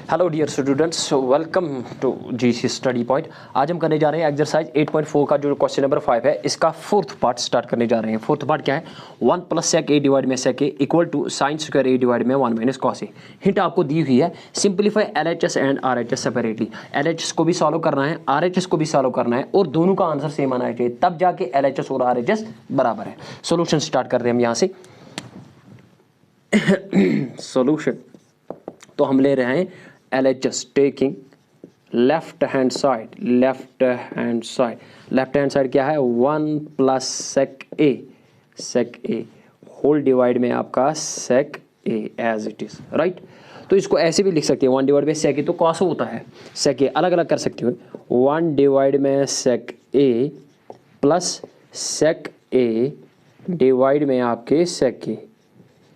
Hello dear students, welcome to GC study point. आज हम करने जा रहे हैं एक्सरसाइज 8.4 का जो क्वेश्चन नंबर 5 है, इसका फोर्थ पार्ट स्टार्ट करने जा रहे हैं। फोर्थ पार्ट क्या है? 1 प्लस सेक ए डिवाइड में sec A equal to sine square A divide में 1 माइनस कॉस ए। हिंट आपको दी हुई है, simplify LHS and RHS separately. LHS को भी सॉल्व करना है, RHS को भी सॉल्व करना है और दोनों का आंसर सेम आना चाहिए, तब जाके LHS और RHS बराबर है। सोल्यूशन स्टार्ट कर रहे हैं हम यहाँ से। सोल्यूशन तो हम ले रहे हैं LHS taking left hand side. Left hand side क्या है? 1 प्लस सेक ए होल डिवाइड में आपका सेक ए एज इट इज, राइट। तो इसको ऐसे भी लिख सकते हैं, 1 डिवाइड में सेक ए तो कॉस होता है, सेक ए अलग अलग कर सकते हो। 1 डिवाइड में sec A plus sec A divide में आपके सेक ए।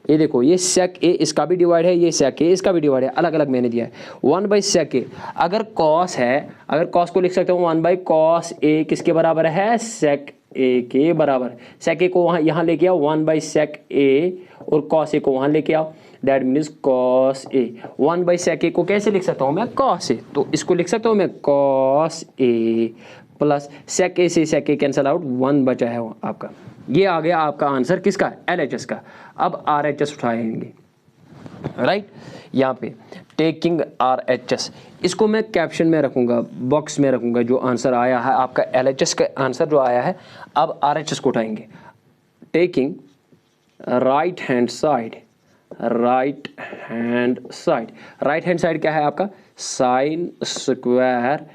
ये देखो, ये सेक ए इसका भी डिवाइड है, ये सेक ए इसका भी डिवाइड है, अलग अलग मैंने दिया है। 1 बाई सेक ए, अगर कॉस है, अगर कॉस को लिख सकते हो 1 बाई कॉस ए किसके बराबर है? सेक ए के बराबर। सेक ए को वहाँ यहाँ लेके आओ, 1 बाई सेक ए और कॉस ए को वहाँ लेके आओ, that means cos A. 1 by sec A को कैसे लिख सकता हूँ मैं? Cos A. तो इसको लिख सकता हूँ मैं कॉस ए प्लस सेक ए से सेक ए कैंसल आउट, 1 बचा है आपका। ये आ गया आपका आंसर किसका? LHS का। अब RHS उठाएंगे, राइट। यहाँ पे टेकिंग RHS, इसको मैं कैप्शन में रखूंगा, बॉक्स में रखूंगा, जो आंसर आया है आपका LHS का आंसर जो आया है। अब RHS को उठाएंगे, taking right hand side. Right hand side क्या है आपका? साइन स्क्वायर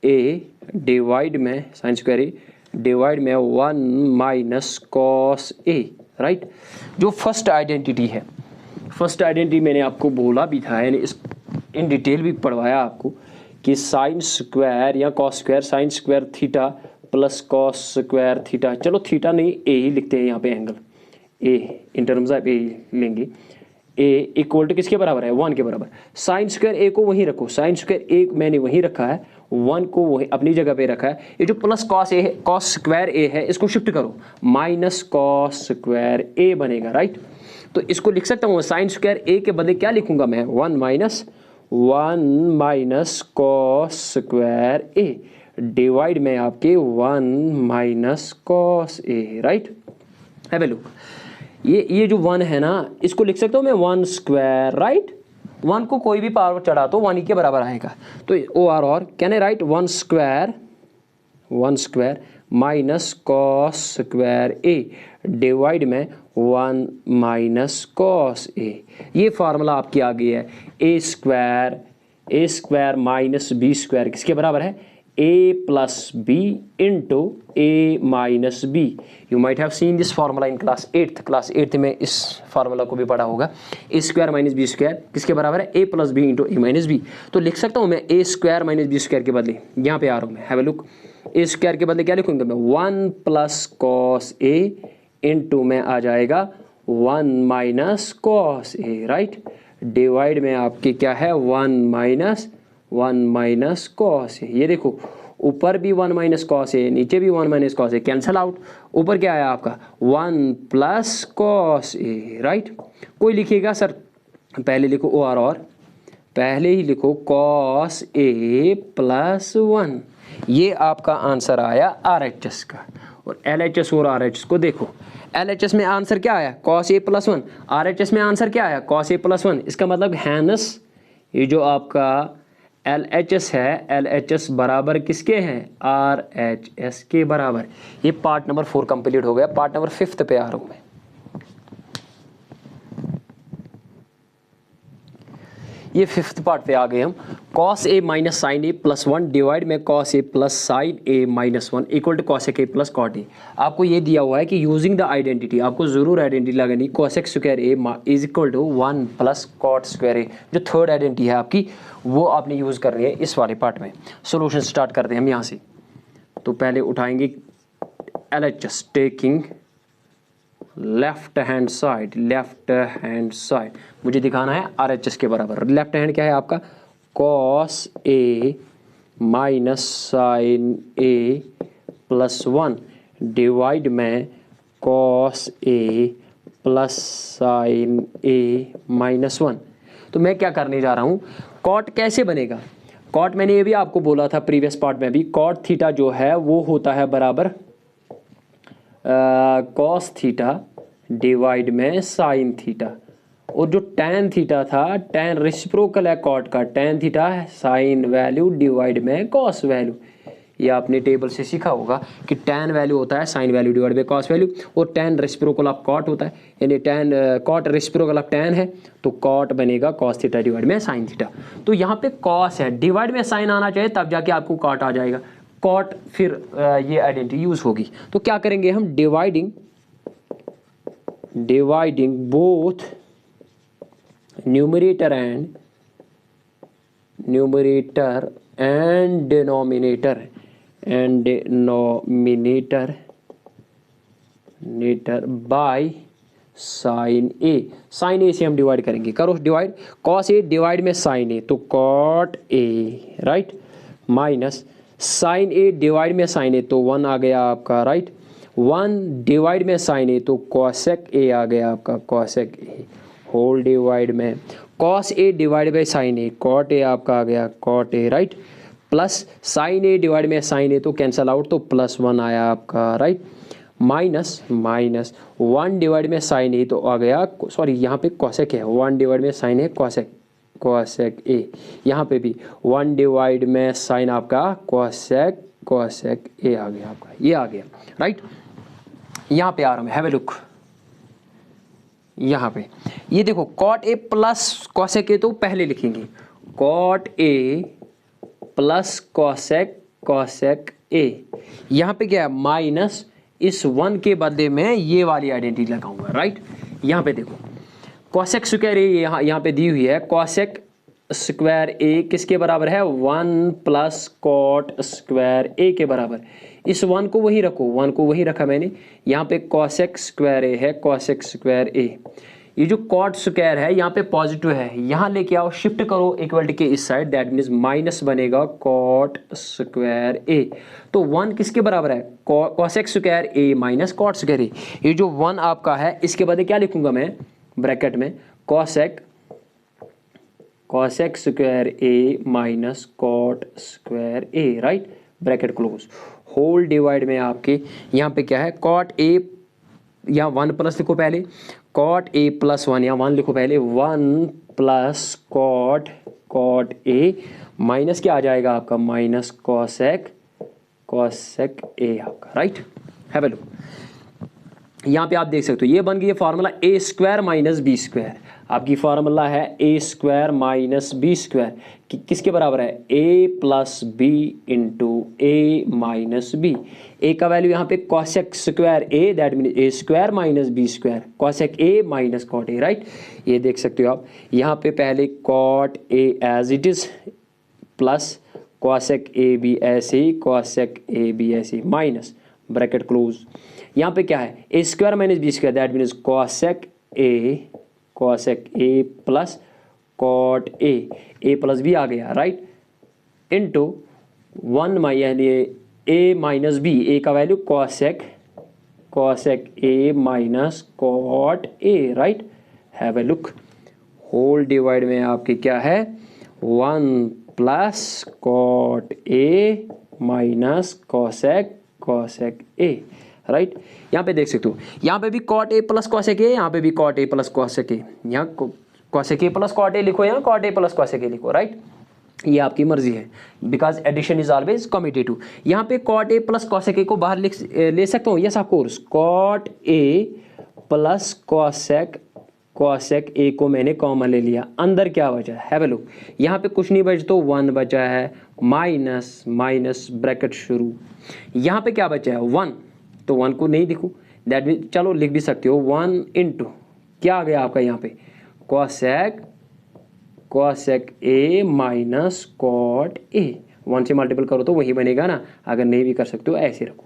ए डिवाइड में साइन स्क्वायर ए डिवाइड में 1 माइनस कॉस ए, राइट। जो फर्स्ट आइडेंटिटी है, फर्स्ट आइडेंटिटी मैंने आपको बोला भी था, यानी इस इन डिटेल भी पढ़वाया आपको कि साइन स्क्वायर या cos square sine square theta plus cos square theta, चलो थीटा नहीं ए ही लिखते हैं यहाँ पे, angle A in terms of A लेंगे। ए इक्वल टू किसके बराबर है? 1 के बराबर। साइन स्क्वायर ए को वहीं रखो, साइन स्क्वायर ए मैंने वहीं रखा है, 1 को वहीं अपनी जगह पे रखा है। ये जो प्लस कॉस ए है, कॉस स्क्वायर ए है, इसको शिफ्ट करो, माइनस कॉस स्क्वायर ए बनेगा, राइट। तो इसको लिख सकता हूँ साइन स्क्वायर ए के बदले क्या लिखूंगा मैं? 1 minus cos square A divide में आपके 1 minus cos A, right. Have a look, ये जो 1 है ना, इसको लिख सकता हूँ मैं 1 स्क्वायर, राइट। 1 को कोई भी पावर चढ़ा तो 1 ही के बराबर आएगा। तो और can I right 1 square minus cos square A divide में 1 माइनस कॉस ए। ये फार्मूला आपकी आ गई है। A square minus B square किसके बराबर है? a plus b into a minus b। You might have seen this formula in class 8th में इस फार्मूला को भी पढ़ा होगा। a square minus B square किसके बराबर है? a plus B into A minus B. तो लिख सकता हूँ मैं a square minus B square के बदले, यहाँ पे आ रहा हूँ मैं, have a look. a square के बदले क्या लिखूंगा मैं? 1 प्लस कॉस a इंटू में आ जाएगा 1 minus cos a, right. Divide में आपकी क्या है? 1 माइनस कॉस ए। ये देखो, ऊपर भी 1 माइनस कॉस ए, नीचे भी 1 minus cos A, cancel out. ऊपर क्या आया आपका? 1 प्लस कॉस ए, राइट। कोई लिखिएगा सर, पहले लिखो और पहले ही लिखो कॉस ए प्लस 1। ये आपका आंसर आया RHS का। और LHS और RHS को देखो, LHS में आंसर क्या आया? Cos A plus 1। RHS में आंसर क्या आया? Cos A plus 1। इसका मतलब हैनस ये जो आपका LHS है, LHS बराबर किसके हैं? RHS के बराबर। ये पार्ट नंबर 4 कंप्लीट हो गया। पार्ट नंबर 5 पे आ रहा हूं मैं। ये 5th पार्ट पे आ गए हम। cos a minus sine A plus 1 divide में cos a plus sine A minus 1 equal to cos a plus cot a। आपको ये दिया हुआ है कि यूजिंग द आइडेंटिटी, आपको जरूर आइडेंटिटी लगानी। cos x square a is equal to 1 plus cot square a। जो थर्ड आइडेंटिटी है आपकी, वो आपने यूज करनी है इस वाले पार्ट में। सोल्यूशन स्टार्ट करते हैं हम यहाँ से। तो पहले उठाएंगे LHS taking left hand side मुझे दिखाना है RHS के बराबर। लेफ्ट हैंड क्या है आपका? Cos A minus sine A plus 1 divide में cos A plus sine A minus 1। तो मैं क्या करने जा रहा हूँ, कॉट कैसे बनेगा? कॉट मैंने ये भी आपको बोला था प्रीवियस पार्ट में भी, कॉट थीटा जो है वो होता है बराबर कॉस थीटा डिवाइड में साइन थीटा, और जो टैन थीटा था, टैन रेसिप्रोकल है कॉट का, टैन थीटा है साइन वैल्यू डिवाइड में कॉस वैल्यू। ये आपने टेबल से सीखा होगा कि टैन वैल्यू होता है sine value divide by cos value, और टैन रेसिप्रोकल ऑफ कॉट होता है, यानी tan cot reciprocal of tan है, तो कॉट बनेगा कॉस थीटा डिवाइड में साइन थीटा। तो यहाँ पे कॉस है, डिवाइड में साइन आना चाहिए तब जाके आपको कॉट आ जाएगा, कॉट फिर ये आइडेंटिटी यूज होगी। तो क्या करेंगे हम, dividing both numerator and denominator by sine A. Sine A से हम डिवाइड करेंगे, करो डिवाइड, कॉस ए डिवाइड में साइन ए तो cot A, right, minus sine A divide में साइन ए तो 1 आ गया आपका, राइट, 1 डिवाइड में साइन ए तो कॉसेक ए आ गया आपका, कॉसेक ए, होल डिवाइड में cos A divide by sine A, cot A आपका आ गया, cot A, right, plus sine A divide में साइन ए तो कैंसल आउट तो +1 आया आपका, राइट, माइनस 1 डिवाइड में साइन ए तो आ गया, सॉरी यहाँ पे कॉसेक है, 1 डिवाइड में साइन ए कॉसेक ए, यहाँ पे भी 1 डिवाइड में साइन आपका कॉसेक ए आ गया आपका, ये आ गया, राइट। यहाँ पे आ रहा हूँ, हैव ए लुक, यहाँ पे ये देखो cot A plus cosec A तो पहले लिखेंगे, cot A plus cosec A, यहाँ पे क्या है माइनस, इस 1 के बदले में ये वाली आइडेंटिटी लगाऊंगा, राइट। यहाँ पे देखो कॉसेक स्क्वायर ए यहाँ पे दी हुई है, कॉसेक स्क्वायर ए किसके बराबर है, 1 प्लस कॉट स्क्वायर ए के बराबर। इस 1 को वहीं रखो, 1 को वहीं रखा मैंने, यहाँ पे कॉसेक स्क्वायर ए है, कॉसेक स्क्वायर ए, ये जो कॉट स्क्वायर है यहाँ पे पॉजिटिव है, यहाँ लेके आओ, शिफ्ट करो इक्वलिटी के इस साइड, दैट मीन्स माइनस बनेगा कॉट स्क्वायर ए। तो 1 किसके बराबर है, cosec square A minus cot square ए। ये जो 1 आपका है इसके बदले क्या लिखूंगा मैं ब्रैकेट में, cosec square A minus cot square A, right, bracket close, whole divide में आपके यहाँ पे क्या है, कॉट ए, यहाँ 1 प्लस लिखो पहले, कॉट ए प्लस 1, यहाँ 1 लिखो पहले, 1 प्लस कॉट ए माइनस क्या आ जाएगा आपका, माइनस कॉसेक ए आपका, राइट। हैव अ लुक, यहाँ पे आप देख सकते हो ये बन गई है formula A square minus B square, आपकी फार्मूला है A square minus B square, किसके बराबर है, A plus B into A minus B. A का वैल्यू यहाँ पे cosec square A, that mean A square minus B square, cosec A minus cot A, right. ये देख सकते हो आप, यहाँ पे पहले cot A as it is plus cosec A B ऐसे ही, कॉसेक ए बी ऐसे ही, माइनस ब्रैकेट क्लोज, यहाँ पे क्या है, A square minus B square, that means cosec A plus cot A plus B आ गया, राइट, इंटू 1 यानी ए माइनस बी, ए का value cosec A minus cot A, right. Have a look, whole divide में आपके क्या है, 1 plus cot A minus cosec A, right. यहाँ पे देख सकते हो, यहाँ पे भी cot A plus cosec A, यहाँ पे भी cot A plus cosec A, यहाँ cosec A plus cot A लिखो, यहाँ cot A plus cosec A लिखो, राइट। ये आपकी मर्जी है, because addition is always commutative. यहाँ पे cot A plus cosec A को बाहर ले सकता हूँ, yes of course, cot A plus cosec A को मैंने कॉमन ले लिया, अंदर क्या बचा है, हैव अ लुक, यहाँ पे कुछ नहीं बचा तो 1 बचा है, माइनस ब्रैकेट शुरू, यहाँ पे क्या बचा है 1, तो 1 को नहीं लिखूँ, दैट मीन चलो लिख भी सकते हो, 1 इंटू क्या आ गया आपका यहाँ पे, cosec A minus cot A, 1 से मल्टीपल करो तो वही बनेगा ना, अगर नहीं भी कर सकते हो ऐसे रखो।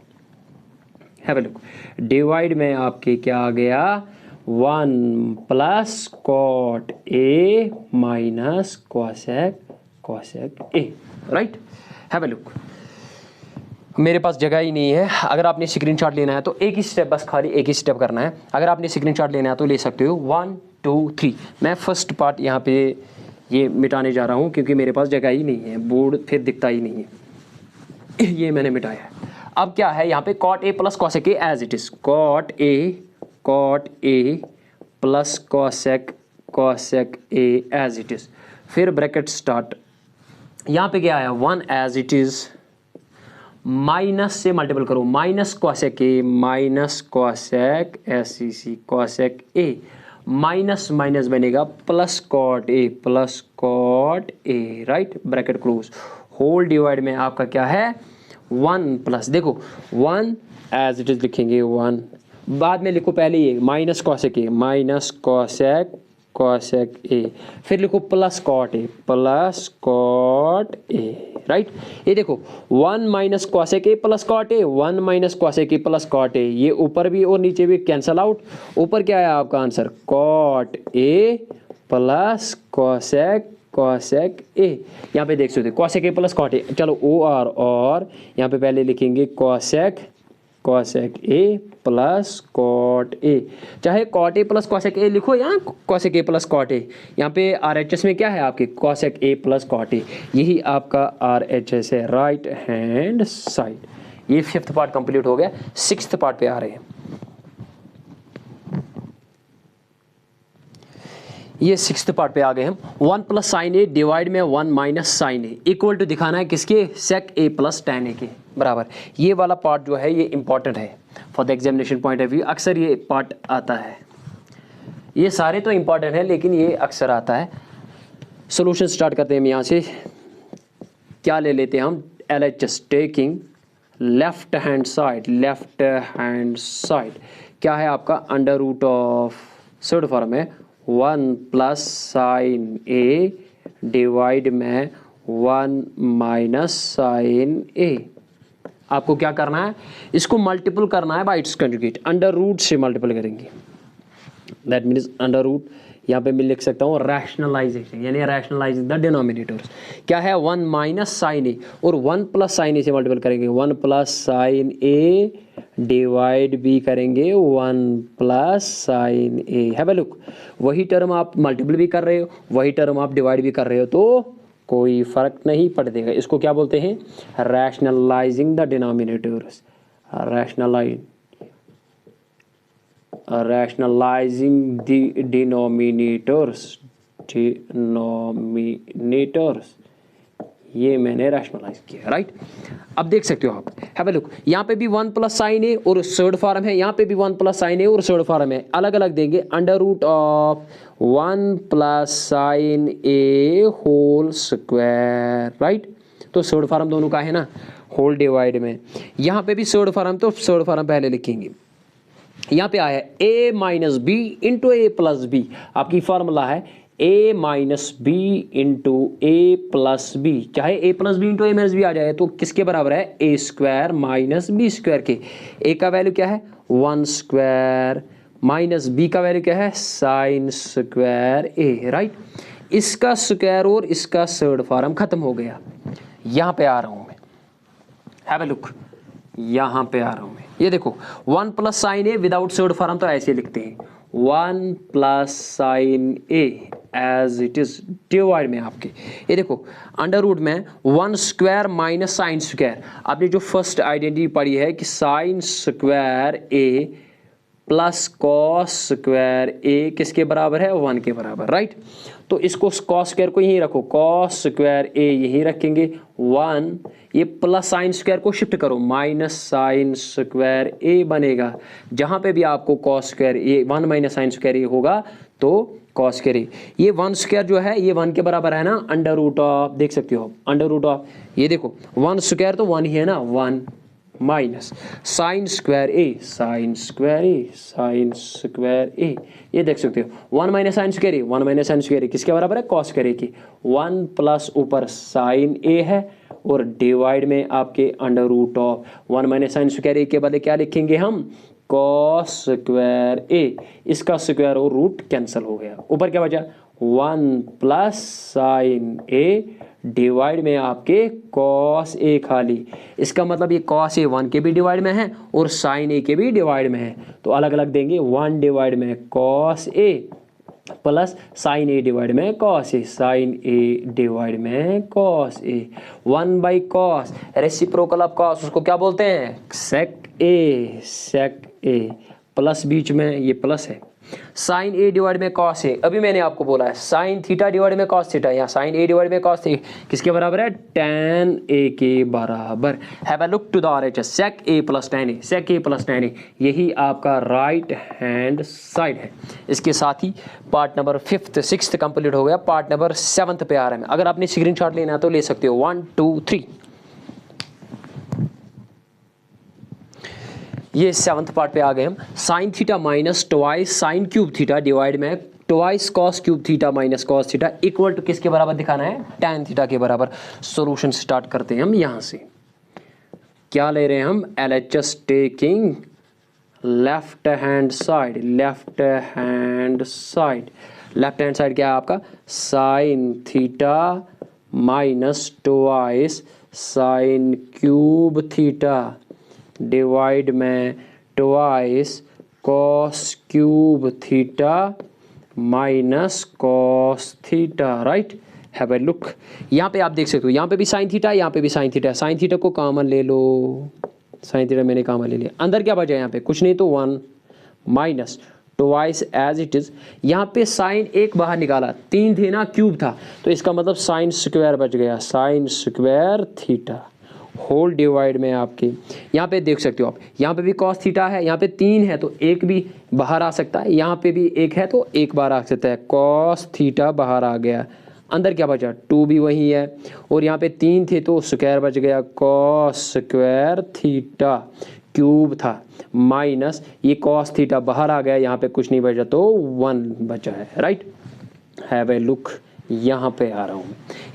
हैव अ लुक, डिवाइड में आपके क्या आ गया, 1 plus cot A minus cosec A, right. Have a look, मेरे पास जगह ही नहीं है, अगर आपने स्क्रीनशॉट लेना है तो एक ही स्टेप, बस खाली एक ही स्टेप करना है, अगर आपने स्क्रीनशॉट लेना है तो ले सकते हो, 1 2 3। मैं फर्स्ट पार्ट यहाँ पे ये मिटाने जा रहा हूँ क्योंकि मेरे पास जगह ही नहीं है, बोर्ड फिर दिखता ही नहीं है। ये मैंने मिटाया है। अब क्या है यहाँ पे cot a plus cosec a as it is, cot a plus cosec a as it is, फिर ब्रैकेट स्टार्ट, यहाँ पे क्या आया 1 एज इट इज, माइनस से मल्टीपल करो, minus cosec a minus cosec SEC cosec a, minus minus बनेगा plus cot a, right, bracket close, whole divide में आपका क्या है 1 प्लस, देखो 1 एज इट इज लिखेंगे 1, बाद में लिखो पहले ये minus cosec a minus cosec a, फिर लिखो प्लस cot a, राइट। ये देखो 1 minus cosec a plus cot a, 1 minus cosec a plus cot a, ये ऊपर भी और नीचे भी कैंसल आउट, ऊपर क्या है आपका answer cot a plus cosec a, यहाँ पे देख सकते हो cosec a plus cot a, चलो और यहाँ पे पहले लिखेंगे cosec a plus cot a, चाहे cot a plus cosec a लिखो या cosec a plus cot a, यहाँ पे RHS में क्या है आपके cosec a plus cot a, यही आपका RHS है, राइट हैंड साइड। ये 5th पार्ट कंप्लीट हो गया। 6th पार्ट पे आ रहे हैं। ये 6th पार्ट पे आ गए हम। 1 प्लस साइन ए डिवाइड में 1 minus sine A equal to दिखाना है किसके, सेक ए प्लस tan ए के बराबर। ये वाला पार्ट जो है ये इंपॉर्टेंट है for the examination point of view, अक्सर ये पार्ट आता है। ये सारे तो इंपॉर्टेंट है लेकिन ये अक्सर आता है। सोल्यूशन स्टार्ट करते हैं हम यहाँ से। क्या ले लेते हैं हम, LHS taking left hand side क्या है आपका, under root of third form है 1 प्लस साइन ए डिवाइड में 1 माइनस साइन ए। आपको क्या करना है, इसको मल्टीपल करना है by its conjugate, under root से मल्टीपल करेंगे, दैट मीन्स अंडर रूट, यहाँ पे मैं लिख सकता हूँ रैशनलाइजेशन, यानी रैशनलाइज द डिनोमिनेटर्स। क्या है 1 माइनस साइन ए और 1 प्लस साइन ए से मल्टीपल करेंगे, 1 प्लस साइन ए डिवाइड भी करेंगे 1 plus sine A. Have a look, वही टर्म आप मल्टीपल भी कर रहे हो, वही टर्म आप डिवाइड भी कर रहे हो, तो कोई फर्क नहीं पड़ेगा। इसको क्या बोलते हैं, rationalising the denominators, rationalizing the denominators, ये मैंने रैशनलाइज किया, राइट। अब देख सकते हो आप, हैव अ लुक, यहाँ पे भी 1 प्लस साइन ए और थर्ड फॉर्म है, यहाँ पे भी 1 प्लस साइन ए और थर्ड फॉर्म है, अलग अलग देंगे, under root of 1 plus sine A whole square, right. तो थर्ड फॉर्म दोनों का है ना, होल डिवाइड में, यहाँ पे भी थर्ड फॉर्म, तो थर्ड फॉर्म पहले लिखेंगे। यहाँ पे आया a minus B into A plus B, आपकी फार्मूला है a minus B into A plus B, चाहे a plus B into A minus B आ जाए तो किसके बराबर है, a square minus B square के। a का वैल्यू क्या है 1 स्क्वायर, माइनस b का वैल्यू क्या है साइन स्क्वायर a, राइट। इसका स्क्वायर और इसका थर्ड फॉर्म खत्म हो गया। यहाँ पे आ रहा हूँ मैं, हैव अ लुक, यहाँ पे आ रहा हूँ मैं, ये देखो 1 plus sine A without third form तो ऐसे लिखते हैं, 1 plus sine A as it is divide में आपके, ये देखो अंडर रूट में 1 स्क्वायर माइनस साइन स्क्वायर। आपने जो फर्स्ट आइडेंटिटी पढ़ी है कि साइन स्क्वायर ए प्लस कॉस स्क्वायर ए किसके बराबर है, 1 के बराबर, राइट। तो इसको कॉस स्क्वायर को यहीं रखो, कॉस स्क्वायर ए यहीं रखेंगे 1, ये प्लस साइन स्क्वायर को शिफ्ट करो, माइनस साइन स्क्वायर ए बनेगा। जहाँ पे भी आपको कॉस स्क्वायर ए 1 माइनस साइन स्क्वायर ए होगा तो कॉस स्क्वायर ए, ये 1 स्क्वायर जो है ये 1 के बराबर है ना, अंडर रूट ऑफ, देख सकते हो अंडर रूट ऑफ, ये देखो 1 स्क्वायर तो 1 ही है ना, 1 माइनस साइन स्क्वायर ए, साइन स्क्वायर ए, ये देख सकते हो 1 माइनस साइन स्क्वायर ए, 1 माइनस साइन स्क्वायर ए किसके बराबर है, कॉस स्क्वायर ए की। 1 प्लस ऊपर साइन ए है और डिवाइड में आपके under root of 1 minus sine square A के बदले क्या लिखेंगे हम, कॉस स्क्वायर ए, इसका स्क्वायर और रूट कैंसिल हो गया, ऊपर क्या बचा 1 प्लस साइन ए डिवाइड में आपके कॉस ए खाली। इसका मतलब ये कॉस ए 1 के भी डिवाइड में है और साइन ए के भी डिवाइड में है, तो अलग अलग देंगे, 1 डिवाइड में cos A plus sine A divide में cos A, sine A divide में cos A, 1/cos, reciprocal of cos उसको क्या बोलते हैं, सेक ए, प्लस बीच में ये प्लस है, साइन ए डिवाइड में कॉस ए, अभी मैंने आपको बोला है साइन थीटा डिवाइड में कॉस थीटा, यहाँ साइन ए डिवाइड में कॉस ए किसके बराबर है, tan ए के बराबर। Have a look to the RHS, sec a plus tan A, sec a plus tan A, यही आपका राइट हैंड साइड है। इसके साथ ही part number 5th 6th complete हो गया, पार्ट नंबर 7th पे आ रहा है। अगर आपने स्क्रीनशॉट लेना है तो ले सकते हो, 1 2 3। ये 7th पार्ट पे आ गए हम। Sine theta minus twice sine cube theta divide में twice cos cube theta minus cos theta equal to किसके बराबर दिखाना है, tan थीटा के बराबर। सॉल्यूशन स्टार्ट करते हैं हम यहाँ से। क्या ले रहे हैं हम, LHS taking left hand side, left hand side क्या है आपका, sine theta minus twice sine cube theta divide में twice cos cube theta minus cos theta, right. Have a look, यहाँ पे आप देख सकते हो, यहाँ पे भी साइन थीटा है, यहाँ पे भी साइन थीटा है। साइन थीटा को कॉमन ले लो, साइन थीटा मैंने कॉमन ले लिया, अंदर क्या बचा यहाँ पे, कुछ नहीं तो 1 minus twice as it is. यहाँ पे साइन एक बाहर निकाला, 3 थे ना, क्यूब था, तो इसका मतलब साइन स्क्वायर बच गया, sine square theta whole divide में आपके यहाँ पे देख सकते हो आप, यहाँ पे भी कॉस थीटा है, यहाँ पे 3 है तो एक भी बाहर आ सकता है, यहाँ पे भी 1 है तो एक बार आ सकता है, कॉस थीटा बाहर आ गया, अंदर क्या बचा, 2 भी वही है, और यहाँ पे 3 थे तो स्क्वायर बच गया, कॉस स्क्वायर थीटा क्यूब था माइनस ये कॉस थीटा बाहर आ गया, यहाँ पे कुछ नहीं बचा तो 1 बचा है, राइट। हैव ए लुक, यहाँ पे आ रहा हूँ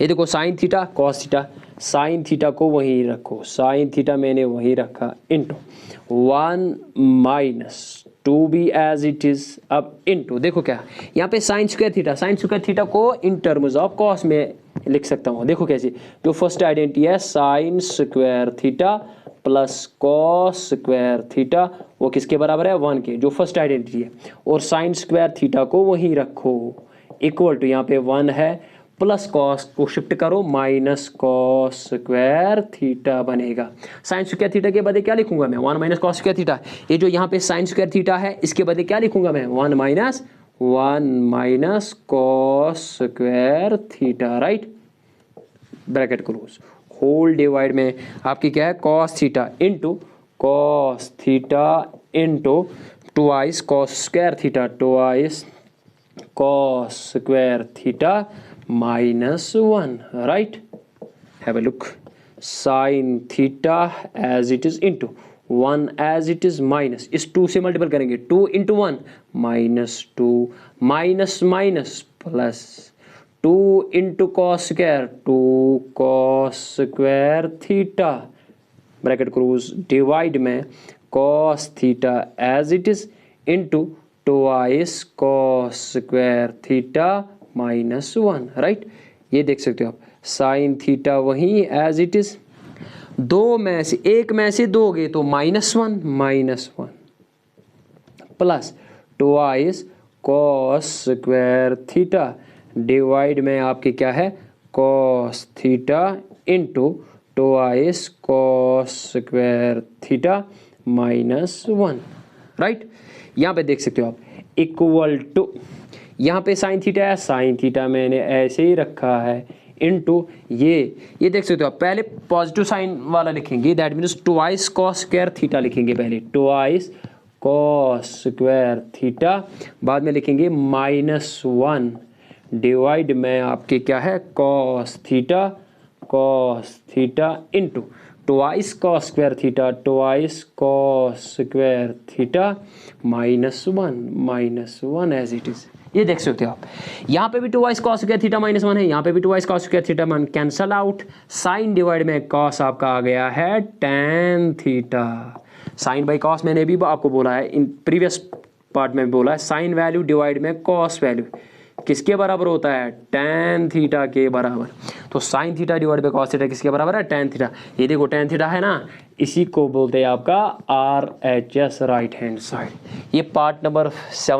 ये देखो, sine theta cos theta, sine theta को वहीं रखो, साइन थीटा मैंने वहीं रखा, इंटू 1 माइनस 2 भी एज इट इज, अब इंटू देखो क्या यहाँ पे sign square theta, sign square theta को इन टर्म्स ऑफ कॉस में लिख सकता हूँ, देखो कैसे, जो फर्स्ट आइडेंटिटी है sine square theta plus cos square theta वो किसके बराबर है, 1 के, जो फर्स्ट आइडेंटिटी है, और साइन स्क्वायर थीटा को वहीं रखो इक्वल टू, यहाँ पे 1 है, प्लस कॉस को शिफ्ट करो, माइनस कॉस स्क्वायर थीटा बनेगा। साइन स्क्वायर थीटा के बदले क्या लिखूंगा मैं, 1 माइनस कॉस स्क्वायर थीटा। ये जो यहाँ पे साइन स्क्वायर थीटा है इसके बदले क्या लिखूंगा मैं, 1 minus cos square theta, right, bracket close, whole divide में आपकी क्या है, cos theta into cos theta into twice cos square theta, twice cos square theta minus 1, राइट। Have a look, sine theta as it is into 1 as it is minus, इस 2 से multiple करेंगे, 2 into 1 minus 2 minus minus plus 2 into cos square, 2 cos square theta bracket close divide में cos theta as it is into twice cos square theta minus 1, right. ये देख सकते हो आप, sine theta वहीं एज इट इज, 2 में से 1 में से दोगे तो -1 plus twice cos square theta divide में आपके क्या है, cos theta into twice cos square theta -1, right. यहाँ पे देख सकते हो आप, इक्वल टू, यहाँ पे साइन थीटा है, साइन थीटा मैंने ऐसे ही रखा है, इनटू ये देख सकते हो आप, पहले पॉजिटिव साइन वाला लिखेंगे, that means twice cos square theta लिखेंगे, पहले ट्वाइस कॉस स्क्वायर थीटा, बाद में लिखेंगे -1 डिवाइड में आपके क्या है, cos theta into twice cos square theta, twice cos square theta -1 as it is. ये देख सकते हो आप, यहाँ पे भी ट्वाइस कॉस स्क्वायर थीटा -1 है, यहाँ पे भी twice cos square theta cancel out, sine divide में कॉस आपका आ गया है tan theta, sine by cos मैंने भी आपको बोला है, इन प्रीवियस पार्ट में बोला है, साइन वैल्यू डिवाइड में कॉस वैल्यू किसके बराबर होता है, tan थीटा के बराबर। तो sign theta divide by cos theta किसके बराबर है, tan थीटा। ये देखो tan थीटा है ना, इसी को बोलते हैं आपका RHS, राइट हैंड साइड। ये पार्ट नंबर 7